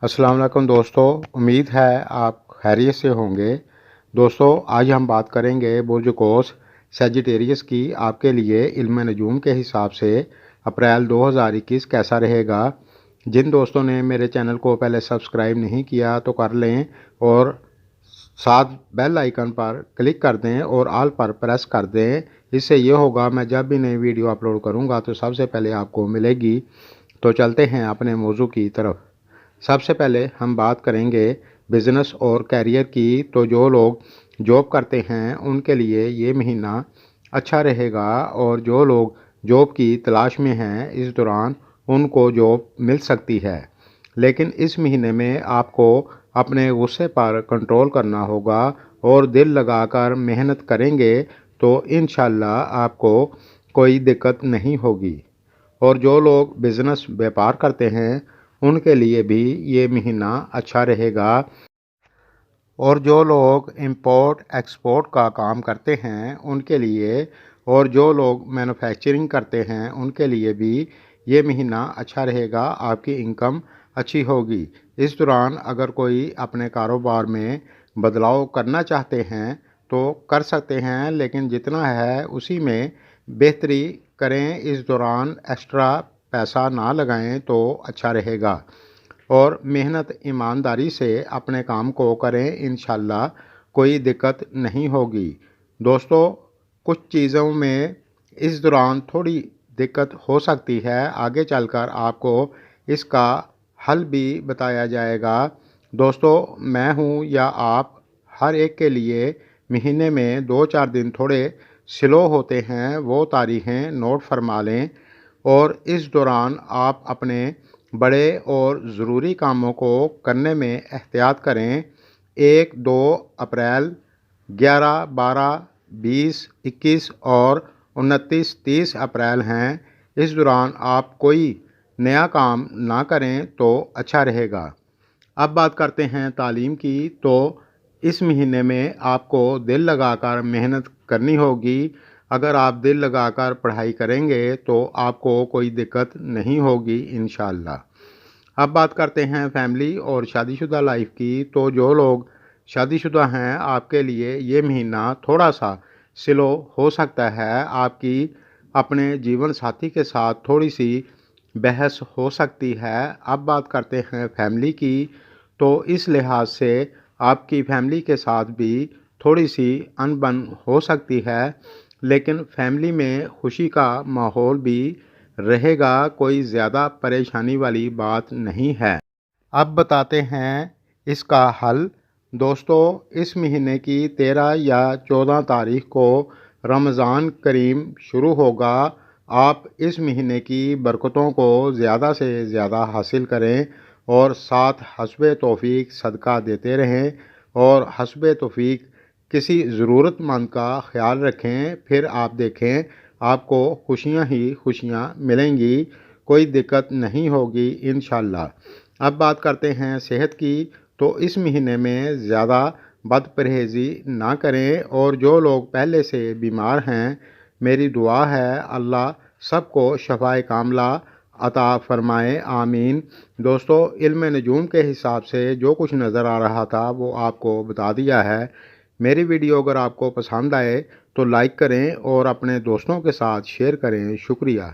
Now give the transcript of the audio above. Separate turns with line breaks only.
अस्सलाम वालेकुम दोस्तों, उम्मीद है आप खैरियत से होंगे। दोस्तों, आज हम बात करेंगे बुर्ज कौस सैजिटेरियस की आपके लिए इल्म नजूम के हिसाब से अप्रैल 2021 कैसा रहेगा। जिन दोस्तों ने मेरे चैनल को पहले सब्सक्राइब नहीं किया तो कर लें और साथ बेल आइकन पर क्लिक कर दें और ऑल पर प्रेस कर दें। इससे ये होगा मैं जब भी नई वीडियो अपलोड करूँगा तो सबसे पहले आपको मिलेगी। तो चलते हैं अपने मौजू की तरफ। सबसे पहले हम बात करेंगे बिज़नेस और कैरियर की। तो जो लोग जॉब करते हैं उनके लिए ये महीना अच्छा रहेगा, और जो लोग जॉब की तलाश में हैं इस दौरान उनको जॉब मिल सकती है। लेकिन इस महीने में आपको अपने गुस्से पर कंट्रोल करना होगा और दिल लगाकर मेहनत करेंगे तो इंशाल्लाह आपको कोई दिक्कत नहीं होगी। और जो लोग बिज़नेस व्यापार करते हैं उनके लिए भी ये महीना अच्छा रहेगा। और जो लोग इंपोर्ट एक्सपोर्ट का काम करते हैं उनके लिए, और जो लोग मैन्युफैक्चरिंग करते हैं उनके लिए भी ये महीना अच्छा रहेगा। आपकी इनकम अच्छी होगी। इस दौरान अगर कोई अपने कारोबार में बदलाव करना चाहते हैं तो कर सकते हैं, लेकिन जितना है उसी में बेहतरी करें। इस दौरान एक्स्ट्रा पैसा ना लगाएं तो अच्छा रहेगा, और मेहनत ईमानदारी से अपने काम को करें, इंशाल्लाह कोई दिक्कत नहीं होगी। दोस्तों, कुछ चीज़ों में इस दौरान थोड़ी दिक्कत हो सकती है, आगे चलकर आपको इसका हल भी बताया जाएगा। दोस्तों, मैं हूँ या आप, हर एक के लिए महीने में 2-4 दिन थोड़े स्लो होते हैं, वो तारीखें नोट फरमा लें। और इस दौरान आप अपने बड़े और ज़रूरी कामों को करने में एहतियात करें। 1-2 अप्रैल, 11-12, 20, 21 और 29-30 अप्रैल हैं। इस दौरान आप कोई नया काम ना करें तो अच्छा रहेगा। अब बात करते हैं तालीम की। तो इस महीने में आपको दिल लगाकर मेहनत करनी होगी। अगर आप दिल लगाकर पढ़ाई करेंगे तो आपको कोई दिक्कत नहीं होगी इंशाअल्लाह। अब बात करते हैं फैमिली और शादीशुदा लाइफ की। तो जो लोग शादीशुदा हैं आपके लिए ये महीना थोड़ा सा स्लो हो सकता है। आपकी अपने जीवन साथी के साथ थोड़ी सी बहस हो सकती है। अब बात करते हैं फैमिली की। तो इस लिहाज से आपकी फैमिली के साथ भी थोड़ी सी अनबन हो सकती है, लेकिन फैमिली में खुशी का माहौल भी रहेगा। कोई ज़्यादा परेशानी वाली बात नहीं है। अब बताते हैं इसका हल। दोस्तों, इस महीने की 13 या 14 तारीख को रमज़ान करीम शुरू होगा। आप इस महीने की बरकतों को ज़्यादा से ज़्यादा हासिल करें और साथ हस्बे तौफीक सदका देते रहें, और हस्बे तौफीक किसी ज़रूरतमंद का ख्याल रखें। फिर आप देखें आपको खुशियाँ ही खुशियाँ मिलेंगी, कोई दिक्कत नहीं होगी इंशाअल्लाह। अब बात करते हैं सेहत की। तो इस महीने में ज़्यादा बदपरहेज़ी ना करें, और जो लोग पहले से बीमार हैं मेरी दुआ है अल्लाह सबको शफ़ाए कामला अता फ़रमाए, आमीन। दोस्तों, इल्म नजूम के हिसाब से जो कुछ नज़र आ रहा था वो आपको बता दिया है। मेरी वीडियो अगर आपको पसंद आए तो लाइक करें और अपने दोस्तों के साथ शेयर करें। शुक्रिया।